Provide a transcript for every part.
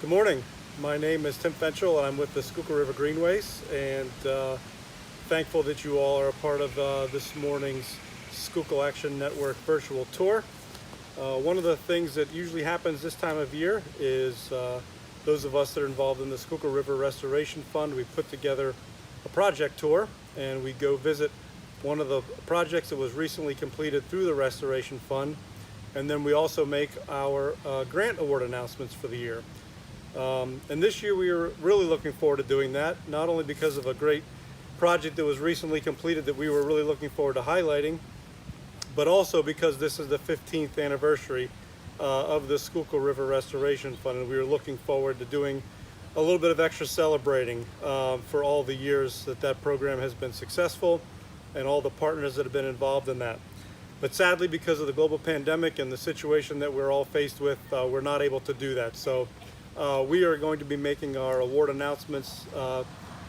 Good morning. My name is Tim Fenchel and I'm with the Schuylkill River Greenways, and thankful that you all are a part of this morning's Schuylkill Action Network virtual tour. One of the things that usually happens this time of year is those of us that are involved in the Schuylkill River Restoration Fund, we put together a project tour and we go visit one of the projects that was recently completed through the Restoration Fund, and then we also make our grant award announcements for the year. And this year we are really looking forward to doing that, not only because of a great project that was recently completed that we were really looking forward to highlighting, but also because this is the 15th anniversary of the Schuylkill River Restoration Fund, and we are looking forward to doing a little bit of extra celebrating for all the years that that program has been successful and all the partners that have been involved in that. But sadly, because of the global pandemic and the situation that we're all faced with, we're not able to do that. So we are going to be making our award announcements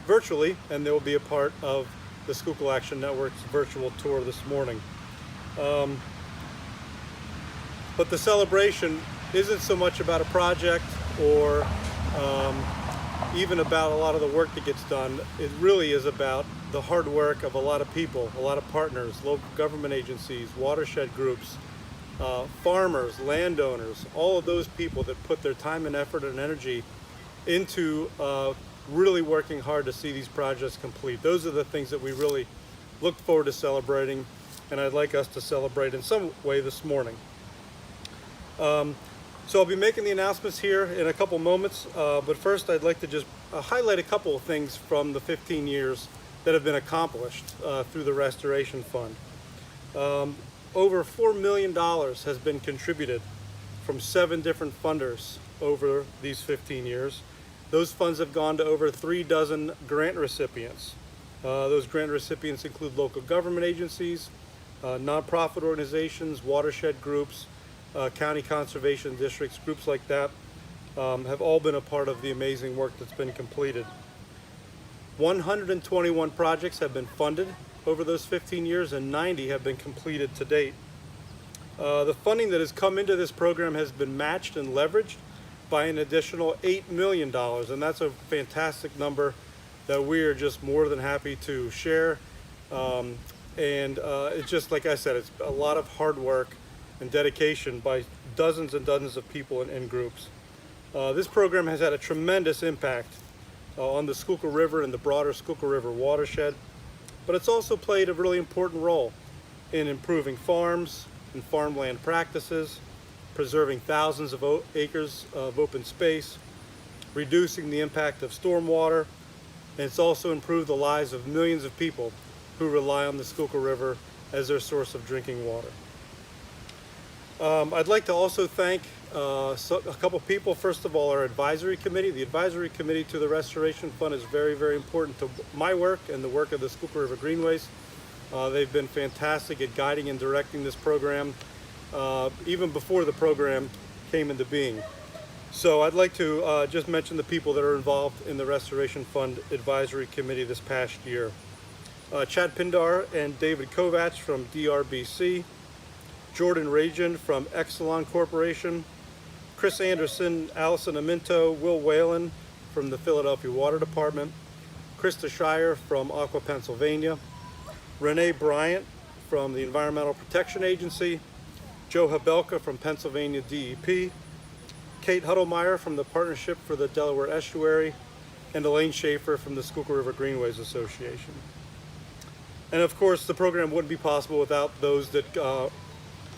virtually, and they will be a part of the Schuylkill Action Network's virtual tour this morning. But the celebration isn't so much about a project or even about a lot of the work that gets done. It really is about the hard work of a lot of people, a lot of partners, local government agencies, watershed groups, farmers, landowners, all of those people that put their time and effort and energy into really working hard to see these projects complete. Those are the things that we really look forward to celebrating, and I'd like us to celebrate in some way this morning. So I'll be making the announcements here in a couple moments, but first I'd like to just highlight a couple of things from the 15 years that have been accomplished through the Restoration Fund. Over $4 million has been contributed from 7 different funders over these 15 years. Those funds have gone to over 3 dozen grant recipients. Those grant recipients include local government agencies, nonprofit organizations, watershed groups, county conservation districts, groups like that have all been a part of the amazing work that's been completed. 121 projects have been funded over those 15 years, and 90 have been completed to date. The funding that has come into this program has been matched and leveraged by an additional $8 million, and that's a fantastic number that we are just more than happy to share. It's just, like I said, it's a lot of hard work and dedication by dozens and dozens of people and groups. This program has had a tremendous impact on the Schuylkill River and the broader Schuylkill River watershed, but it's also played a really important role in improving farms and farmland practices, preserving thousands of acres of open space, reducing the impact of stormwater, and it's also improved the lives of millions of people who rely on the Schuylkill River as their source of drinking water. I'd like to also thank a couple people. First of all, our advisory committee. The advisory committee to the Restoration Fund is very, very important to my work and the work of the Schuylkill River Greenways. They've been fantastic at guiding and directing this program even before the program came into being. So I'd like to just mention the people that are involved in the Restoration Fund Advisory Committee this past year. Chad Pindar and David Kovach from DRBC, Jordan Rajan from Exelon Corporation, Chris Anderson, Allison Aminto, Will Whalen from the Philadelphia Water Department, Krista Shire from Aqua Pennsylvania, Renee Bryant from the Environmental Protection Agency, Joe Habelka from Pennsylvania DEP, Kate Huddlemeyer from the Partnership for the Delaware Estuary, and Elaine Schaefer from the Schuylkill River Greenways Association. And of course, the program wouldn't be possible without those that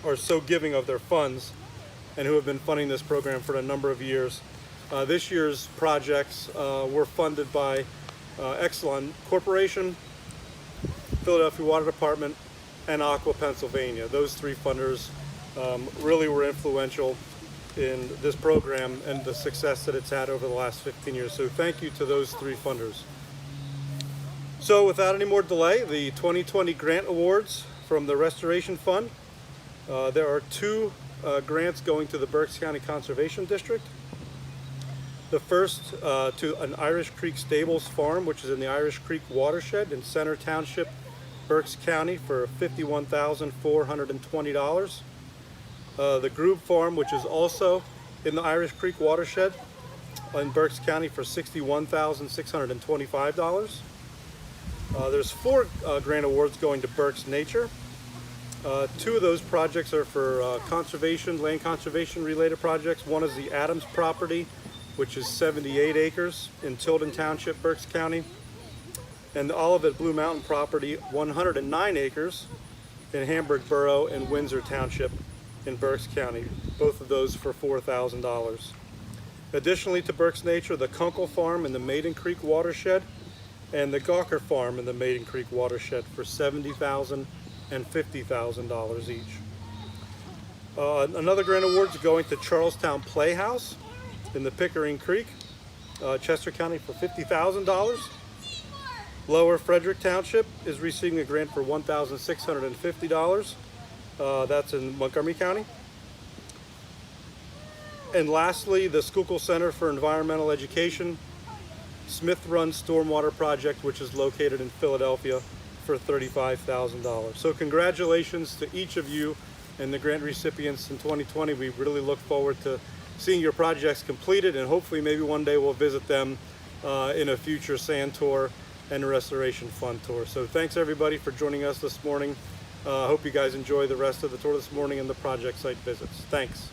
are so giving of their funds and who have been funding this program for a number of years. This year's projects were funded by Exelon Corporation, Philadelphia Water Department, and Aqua Pennsylvania. Those 3 funders really were influential in this program and the success that it's had over the last 15 years. So thank you to those 3 funders. So without any more delay, the 2020 grant awards from the Restoration Fund. There are 2 grants going to the Berks County Conservation District. The first to an Irish Creek Stables farm, which is in the Irish Creek watershed in Center Township, Berks County, for $51,420. The Grube Farm, which is also in the Irish Creek watershed, in Berks County for $61,625. There's 4 grant awards going to Berks Nature. 2 of those projects are for land conservation related projects. One is the Adams property, which is 78 acres in Tilden Township, Berks County. And the Olivet Blue Mountain property, 109 acres in Hamburg Borough and Windsor Township in Berks County. Both of those for $4,000. Additionally to Berks Nature, the Kunkel Farm in the Maiden Creek watershed and the Gawker Farm in the Maiden Creek watershed for $70,000 and $50,000 each. Another grant award is going to Charlestown Playhouse in the Pickering Creek, Chester County for $50,000. Lower Frederick Township is receiving a grant for $1,650. That's in Montgomery County. And lastly, the Schuylkill Center for Environmental Education Smith Run Stormwater Project, which is located in Philadelphia, for $35,000. So congratulations to each of you and the grant recipients in 2020. We really look forward to seeing your projects completed, and hopefully maybe one day we'll visit them in a future sand tour and restoration fund tour. So thanks everybody for joining us this morning. I hope you guys enjoy the rest of the tour this morning and the project site visits. Thanks.